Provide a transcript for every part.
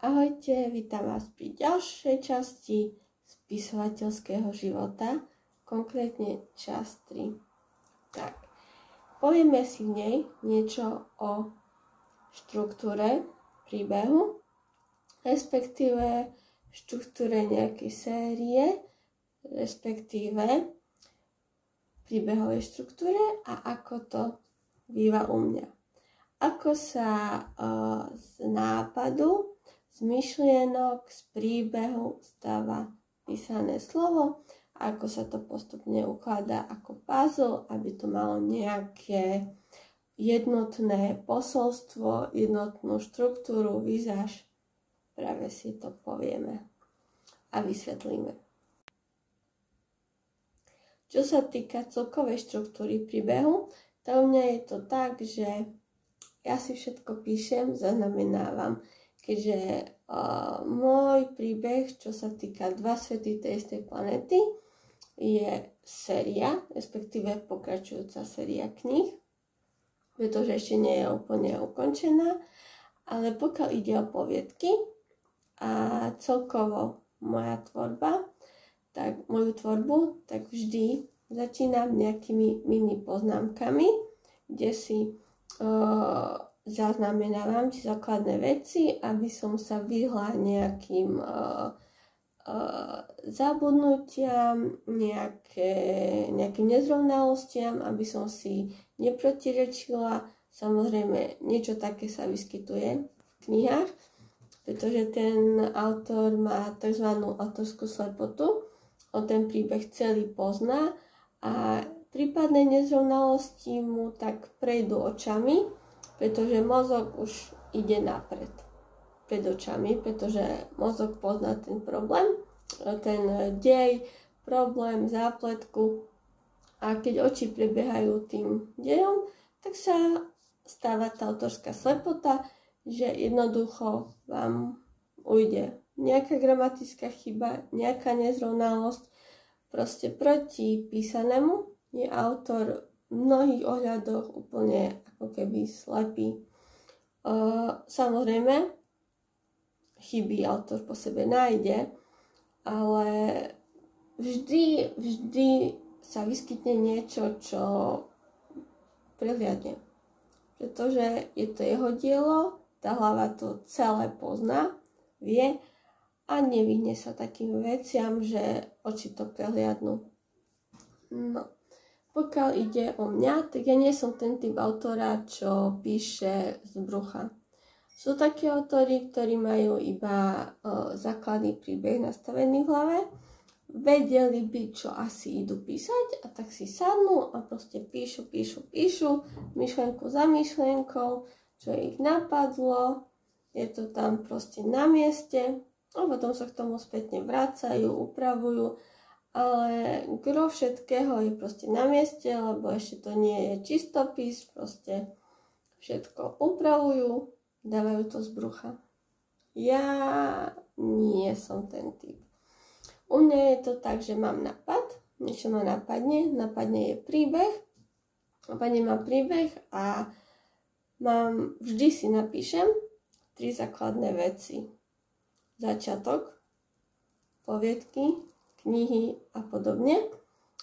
Ahojte, vítam vás pri ďalšej časti spisovateľského života, konkrétne časť 3. Tak, povieme si v nej niečo o štruktúre príbehu, respektíve štruktúre nejakej série, respektíve príbehovej štruktúre a ako to býva u mňa. Ako sa z nápadu, z myšlienok, z príbehu stáva písané slovo, ako sa to postupne ukladá ako puzzle, aby to malo nejaké jednotné posolstvo, jednotnú štruktúru, vizáž. Práve si to povieme a vysvetlíme. Čo sa týka celkovej štruktúry príbehu, to u mňa je to tak, že ja si všetko píšem, zaznamenávam, keďže môj príbeh, čo sa týka Dva svety tej istej planéty, je séria, respektíve pokračujúca séria kníh, pretože ešte nie je úplne ukončená, ale pokiaľ ide o poviedky a celkovo moja tvorba, tak moju tvorbu, tak vždy začínam nejakými mini poznámkami, kde si zaznamenávam tie základné veci, aby som sa vyhla nejakým zabudnutiam, nejakým nezrovnalostiam, aby som si neprotirečila. Samozrejme, niečo také sa vyskytuje v knihách, pretože ten autor má tzv. Autorskú slepotu, on ten príbeh celý pozná a prípadné nezrovnalosti mu tak prejdú očami, pretože mozog už ide napred pred očami, pretože mozog pozná ten problém, ten dej, problém, zápletku a keď oči prebiehajú tým dejom, tak sa stáva tá autorská slepota, že jednoducho vám ujde nejaká gramatická chyba, nejaká nezrovnalosť, proste proti písanému je autor v mnohých ohľadoch úplne ako keby slepý. Samozrejme, chyby autor po sebe nájde, ale vždy sa vyskytne niečo, čo prehliadne. Pretože je to jeho dielo, tá hlava to celé pozná, vie a nevyhne sa takým veciam, že oči to prehliadnú. No. Pokiaľ ide o mňa, tak ja nie som ten typ autora, čo píše z brucha. Sú takí autori, ktorí majú iba základný príbeh nastavený v hlave, vedeli by, čo asi idú písať a tak si sadnú a proste píšu, myšlienku za myšlienkou, čo ich napadlo, je to tam proste na mieste a potom sa k tomu spätne vracajú, upravujú. Ale gro všetkého je proste na mieste, lebo ešte to nie je čistopis, proste všetko upravujú, dávajú to z brucha. Ja nie som ten typ. U mňa je to tak, že mám nápad, niečo ma napadne je príbeh, a vždy si napíšem 3 základné veci. Začiatok, poviedky, knihy a podobne.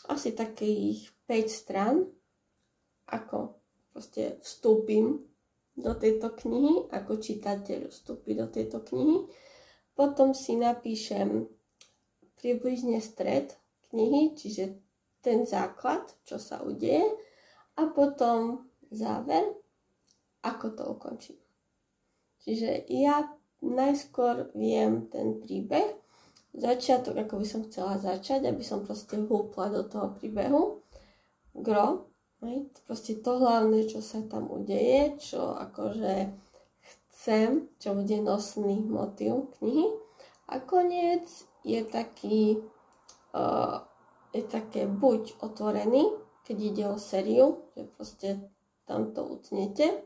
Asi takých 5 strán, ako proste vstúpim do tejto knihy, ako čitateľ vstúpi do tejto knihy. Potom si napíšem približne stred knihy, čiže ten základ, čo sa udeje, a potom záver, ako to ukončím. Čiže ja najskôr viem ten príbeh, začiatok, ako by som chcela začať, aby som proste húpla do toho príbehu. Gro, proste to hlavné, čo sa tam udeje, čo akože chcem, čo bude nosný motív knihy. A koniec je taký, je také buď otvorený, keď ide o sériu, že proste tam to utnete.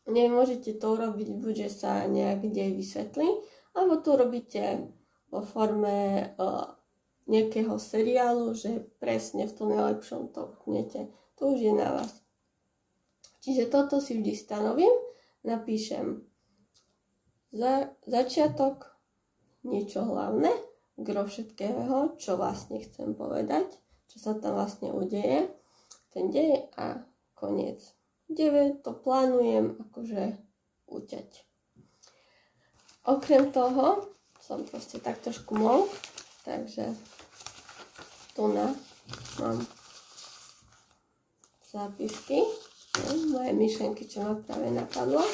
Nemôžete to urobiť, buď že sa nejak dej vysvetlí, alebo to robíte vo forme nejakého seriálu, že presne v tom najlepšom to utnete. To už je na vás. Čiže toto si vždy stanovím, napíšem začiatok, niečo hlavné, gro všetkého, čo vlastne chcem povedať, čo sa tam vlastne udeje, ten dej a koniec. Kde to plánujem akože uťať. Okrem toho som proste tak trošku monk, takže tu mám zápisky, moje myšlenky, čo ma práve napadlo.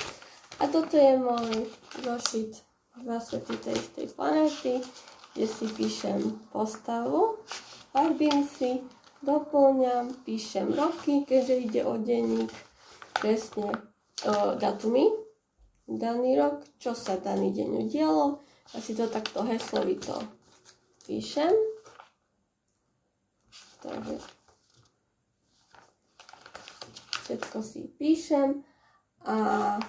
A toto je môj zošit Dva svety tej istej planéty, kde si píšem postavu, farbím si, doplňam, píšem roky, keďže ide o denník, presne datumy, daný rok, čo sa daný deň udialo. A si to takto heslovito píšem. Takže všetko si píšem a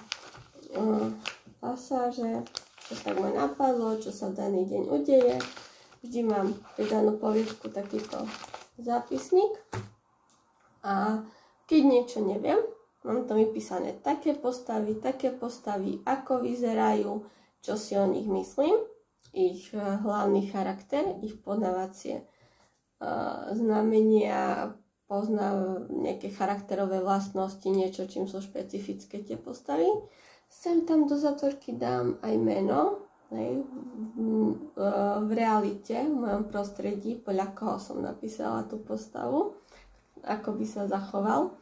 pasáže, čo tak ma napadlo, čo sa daný deň udeje. Vždy mám pri danú poviedku takýto zápisník a keď niečo neviem, mám to vypísané také postavy, ako vyzerajú, čo si o nich myslím, ich hlavný charakter, ich poznávacie znamenia, poznám nejaké charakterové vlastnosti, niečo, čím sú špecifické tie postavy. Sem tam do zatvorky dám aj meno, v realite, v mojom prostredí, podľa koho som napísala tú postavu, ako by sa zachoval.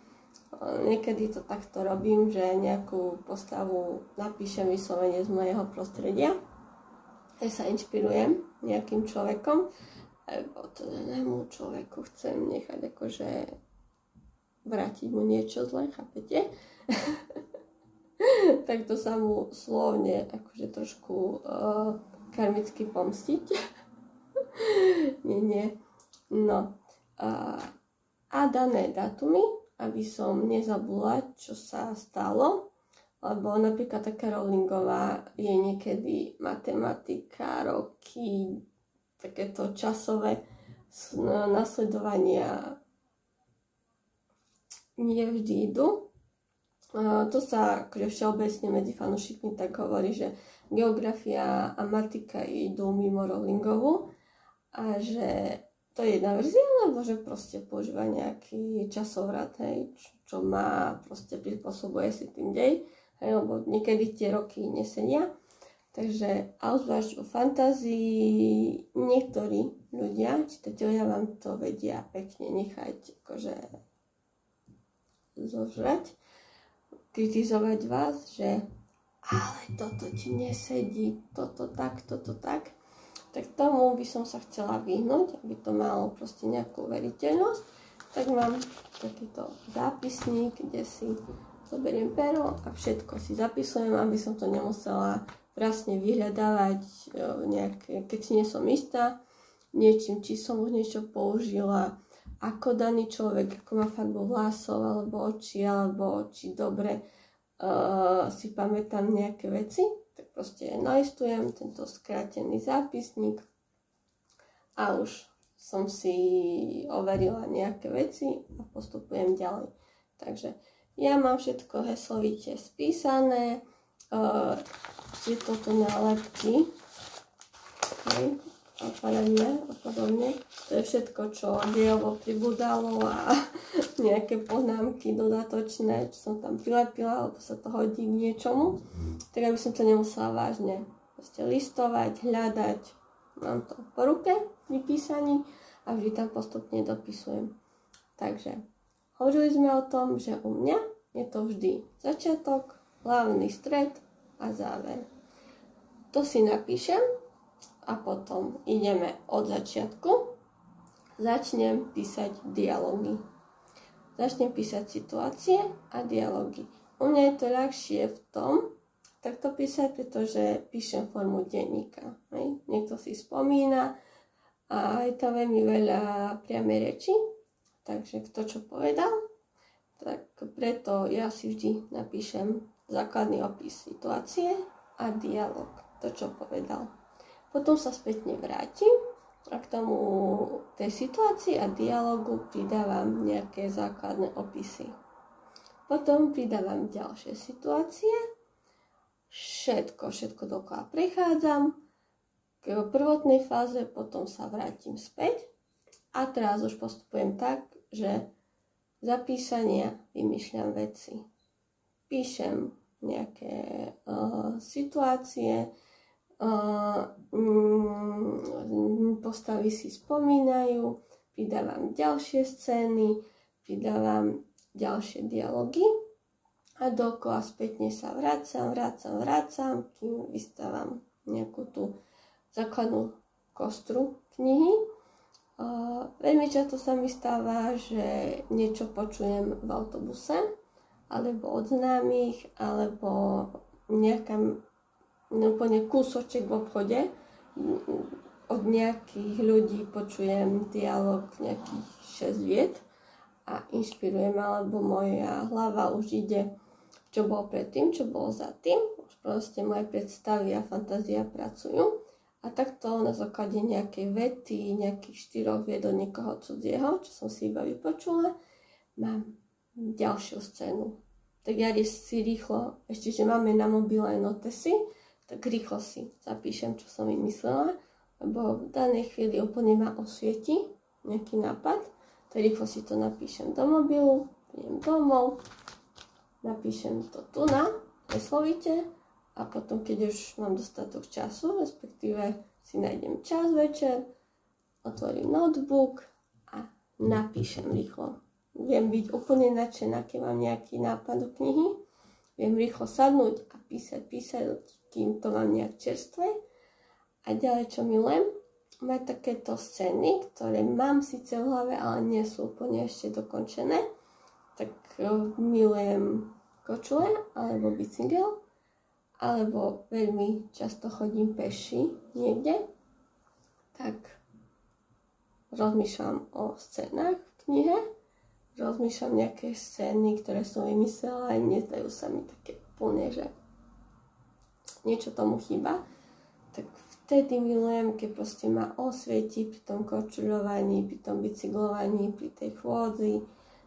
Niekedy to takto robím, že nejakú postavu napíšem vyslovene z mojho prostredia, aj sa inšpirujem nejakým človekom, alebo to danému človeku chcem nechať akože vrátiť mu niečo zlé, chápete? Tak to sa mu slovne akože trošku karmicky pomstiť. nie. No. A dané datumy, aby som nezabula, čo sa stalo, lebo napríklad taká Rowlingová je niekedy matematika, roky, takéto časové nasledovania nevždy idú. To sa akože všeobecne medzi fanúšikmi tak hovorí, že geografia a matika idú mimo Rowlingovú a že to je jedna verzia, alebo že proste používa nejaký časovrat, hej, čo má, proste prispôsobuje si tým dej, hej, lebo niekedy tie roky nesedia. Takže, a zvlášť o fantázii, niektorí ľudia, čitatelia vám to vedia pekne nechať akože zožrať, kritizovať vás, že ale toto ti nesedí, toto tak, tak tomu by som sa chcela vyhnúť, aby to malo proste nejakú veriteľnosť. Tak mám takýto zápisník, kde si zoberiem pero a všetko si zapisujem, aby som to nemusela vlastne vyhľadávať nejaké, keď si nie som istá niečím, či som už niečo použila, ako daný človek, ako má farbu vlasov, alebo či dobre si pamätám nejaké veci, tak proste nalistujem tento skrátený zápisník a už som si overila nejaké veci a postupujem ďalej. Takže ja mám všetko heslovite spísané, je toto nálepky, a podobne. To je všetko, čo dielovo pribudalo a nejaké poznámky dodatočné, čo som tam prilepila, alebo sa to hodí k niečomu. Tak aby som to nemusela vážne proste listovať, hľadať. Mám to po ruke vypísaní a vždy tam postupne dopisujem. Takže hovorili sme o tom, že u mňa je to vždy začiatok, hlavný stred a záver. To si napíšem a potom ideme od začiatku. Začnem písať dialógy. Začnem písať situácie a dialógy. U mňa je to ľahšie v tom, takto písať, pretože píšem formu denníka. Niekto si spomína a je tam veľmi veľa priamej reči, takže kto čo povedal, tak preto ja si vždy napíšem základný opis situácie a dialóg, to čo povedal. Potom sa spätne vrátim a k tomu tej situácii a dialógu pridávam nejaké základné opisy. Potom pridávam ďalšie situácie všetko dokola prechádzam k prvotnej fáze, potom sa vrátim späť a teraz už postupujem tak, že za písania vymýšľam veci. Píšem nejaké situácie, postavy si spomínajú, pridávam ďalšie scény, pridávam ďalšie dialógy a dokola spätne sa vracam, kým vystávam nejakú tú základnú kostru knihy. Veľmi často sa mi stáva, že niečo počujem v autobuse, alebo od známych, alebo úplne kúsoček v obchode. Od nejakých ľudí počujem dialog nejakých 6 viet a inšpirujem, alebo moja hlava už ide, čo bolo predtým, čo bolo za tým. Už proste moje predstavy a fantázia pracujú. A takto na základe nejakej vety, nejakých 4 vied od niekoho cudzieho, čo som si iba vypočula, mám ďalšiu scénu. Tak ja si rýchlo, ešte že máme na mobile notesy, tak rýchlo si zapíšem, čo som vymyslela, lebo v danej chvíli úplne ma osvieti nejaký nápad, tak rýchlo si to napíšem do mobilu, idem domov, napíšem to tu na heslovite, a potom, keď už mám dostatok času, respektíve si nájdem čas večer, otvorím notebook a napíšem rýchlo. Viem byť úplne nadšená, keď mám nejaký nápad do knihy. Viem rýchlo sadnúť a písať, kým to mám nejak čerstvé. A ďalej, čo milujem, mať takéto scény, ktoré mám síce v hlave, ale nie sú úplne ešte dokončené. Tak milujem kočule alebo bicykel. Alebo veľmi často chodím peši niekde, tak rozmýšľam o scénach v knihe, rozmýšľam nejaké scény, ktoré som vymyslela a nezdajú sa mi také úplne, že niečo tomu chýba. Tak vtedy milujem, keď proste ma osvieti pri tom kočuľovaní, pri tom bicyklovaní, pri tej chôdzi.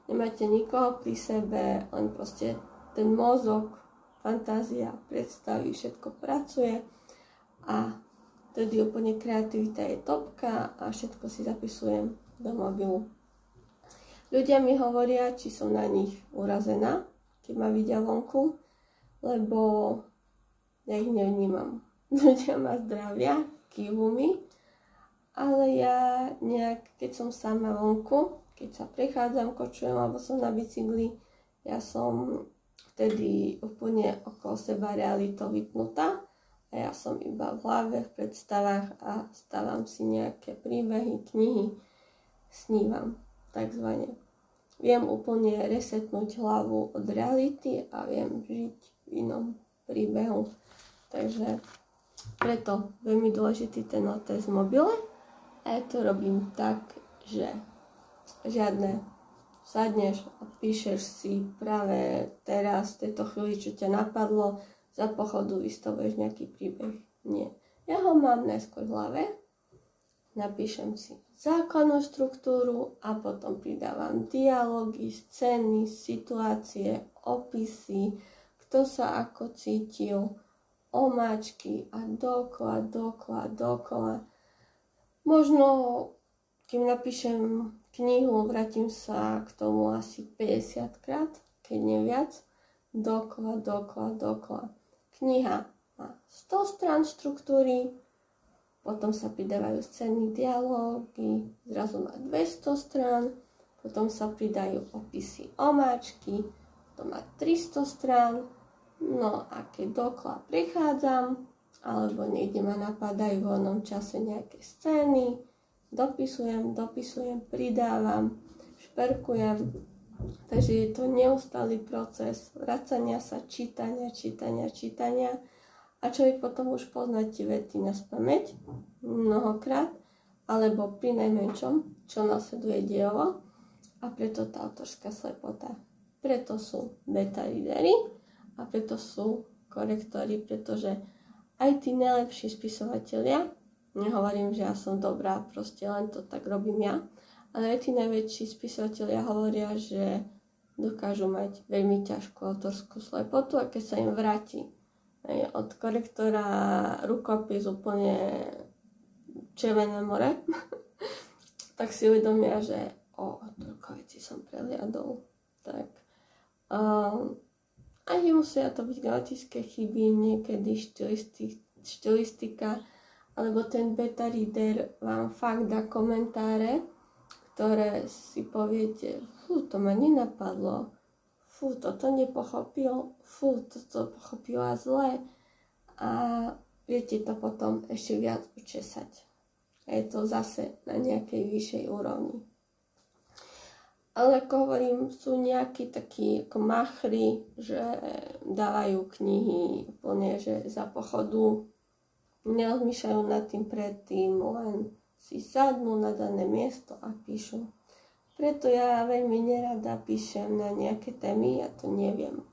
Nemáte nikoho pri sebe, len proste ten mozog, fantázia, predstavy, všetko pracuje a vtedy úplne kreativita je topka a všetko si zapisujem do mobilu. Ľudia mi hovoria, či som na nich urazená, keď ma vidia vonku, lebo ja ich nevnímam. Ľudia ma zdravia, kývu mi, ale ja nejak, keď som sama vonku, keď sa prechádzam, kočujem alebo som na bicykli, ja som vtedy úplne okolo seba realitou vypnutá a ja som iba v hlave, v predstavách a stávam si nejaké príbehy, knihy, snívam, takzvané. Viem úplne resetnúť hlavu od reality a viem žiť v inom príbehu. Takže preto veľmi dôležitý ten notes v mobile a ja to robím tak, že žiadne sadneš a píšeš si práve teraz, v tejto chvíli, čo ťa napadlo, za pochodu vystavuješ nejaký príbeh. Nie. Ja ho mám najskôr v hlave, napíšem si základnú štruktúru a potom pridávam dialógy, scény, situácie, opisy, kto sa ako cítil, omáčky a dokola. Možno, kým napíšem knihu, vrátim sa k tomu asi 50 krát, keď nie viac, dokola. Kniha má 100 strán štruktúry, potom sa pridávajú scény, dialógy, zrazu má 200 strán, potom sa pridajú opisy, omáčky, to má 300 strán, no a keď dokola prechádzam, alebo niekde ma napadajú v voľnom čase nejaké scény, dopisujem, pridávam, šperkujem. Takže je to neustály proces vracania sa, čítania a človek potom už pozná tie vety naspamäť mnohokrát, alebo pri najmenšom, čo nasleduje dielovo a preto tá autorská slepota. Preto sú beta readery a preto sú korektory, pretože aj tí najlepší spisovatelia, nehovorím, že ja som dobrá, proste len to tak robím ja, ale aj tí najväčší spisovatelia hovoria, že dokážu mať veľmi ťažkú autorskú slepotu a keď sa im vráti Od korektora rukopis úplne Červené more. Tak si uvedomia, že toľko vecí som prehliadol. Tak. Aj nemusia to byť gramatické chyby, niekedy štilistika, alebo ten beta reader vám fakt dá komentáre, ktoré si poviete, to ma nenapadlo, toto nepochopil, toto pochopila zle a viete to potom ešte viac učesať. A je to zase na nejakej vyššej úrovni. Ale ako hovorím, sú nejakí takí ako machri, že dávajú knihy úplne, že za pochodu nerozmýšľajú nad tým predtým, len si sadnú na dané miesto a píšu. Preto ja veľmi nerada píšem na nejaké témy, ja to neviem.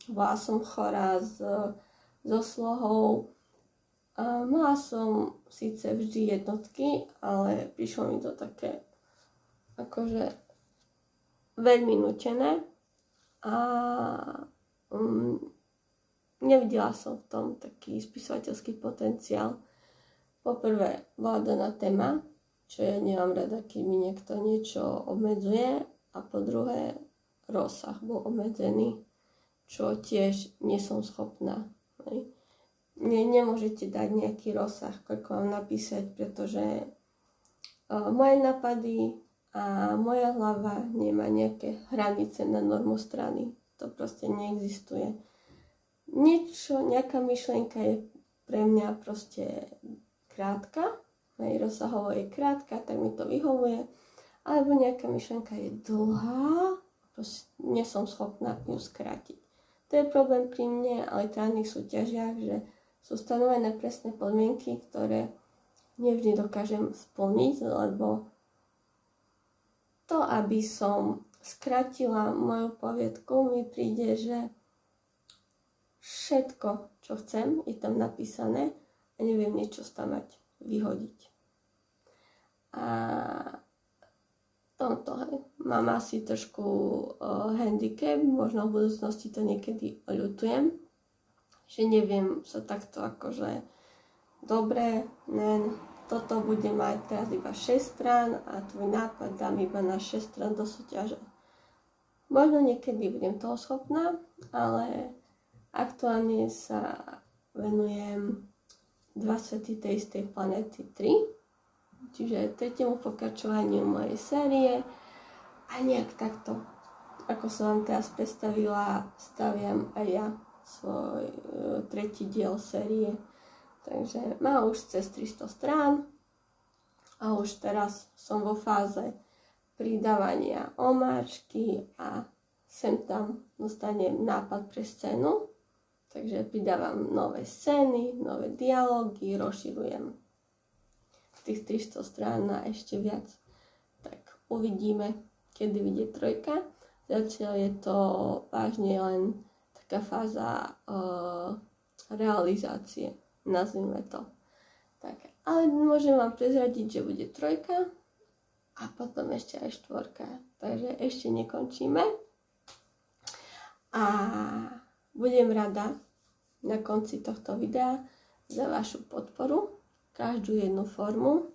Bola som chorá so slohou. Mala som síce vždy jednotky, ale prišlo mi to také akože veľmi nutené a nevidela som v tom taký spisovateľský potenciál. Poprvé bola daná téma, čo ja nemám rada, keď mi niekto niečo obmedzuje, a po druhé rozsah bol obmedzený, čo tiež nie som schopná. Nemôžete dať nejaký rozsah, koľko vám napísať, pretože moje nápady a moja hlava nemá nejaké hranice na normu strany. To proste neexistuje. Nejaká myšlienka je pre mňa proste krátka, aj rozsahovo je krátka, tak mi to vyhovuje. Alebo nejaká myšlienka je dlhá, proste nie som schopná ju skrátiť. To je problém pri mne, ale literárnych súťažiach, že sú stanovené presné podmienky, ktoré nevždy dokážem splniť, lebo to, aby som skrátila moju poviedku, mi príde, že všetko, čo chcem, je tam napísané a neviem niečo stamať, vyhodiť. A tomto mám asi trošku handicap, možno v budúcnosti to niekedy oľutujem, že neviem sa takto akože dobre, toto bude mať teraz iba 6 strán a tvoj nápad dám iba na 6 strán do súťaže. Možno niekedy budem toho schopná, ale aktuálne sa venujem 2 svety tej istej planéty 3, čiže tretiemu pokračovaniu mojej série a nejak takto, ako som vám teraz predstavila, staviam aj ja svoj tretí diel série. Takže má už cez 300 strán a už teraz som vo fáze pridávania omáčky a sem tam dostanem nápad pre scénu. Takže pridávam nové scény, nové dialógy, rozširujem tých 300 strán na ešte viac. Tak uvidíme, kedy vyjde 3. Zatiaľ je to vážne len taká fáza realizácie, nazvime to. Tak, ale môžem vám prezradiť, že bude 3 a potom ešte aj 4. Takže ešte nekončíme. A budem rada na konci tohto videa za vašu podporu, každú jednu formu,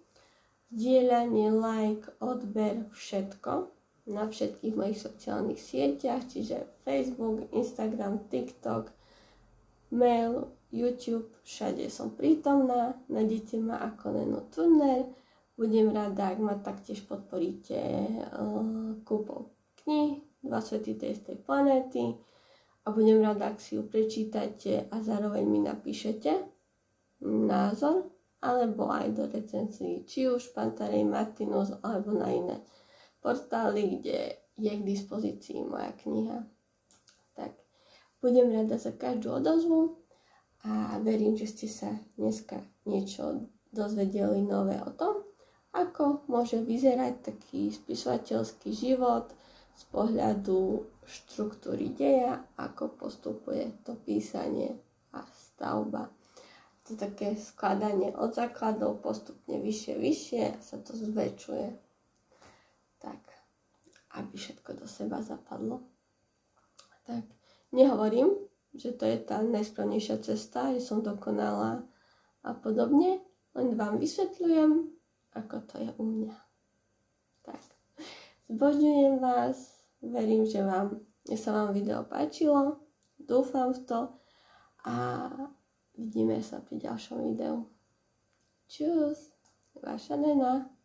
zdieľanie, like, odber, všetko na všetkých mojich sociálnych sieťach, čiže Facebook, Instagram, TikTok, mail, YouTube, všade som prítomná, nájdete ma ako Neno Turner. Budem rada, ak ma taktiež podporíte kúpou kníh 2 svety tej istej planéty a budem rada, ak si ju prečítate a zároveň mi napíšete názor alebo aj do recenzií, či už Pantarej Martinus alebo na iné portály, kde je k dispozícii moja kniha. Tak, budem rada za každú odozvu a verím, že ste sa dneska niečo dozvedeli nové o tom, ako môže vyzerať taký spisovateľský život z pohľadu štruktúry deja, ako postupuje to písanie a stavba. To také skladanie od základov postupne vyššie a sa to zväčšuje. Tak, aby všetko do seba zapadlo. Tak, nehovorím, že to je tá najsprávnejšia cesta, že som dokonalá a podobne. Len vám vysvetľujem, ako to je u mňa. Tak, zbožňujem vás, verím, že sa vám video páčilo, dúfam v to a vidíme sa pri ďalšom videu. Čus, vaša Nena.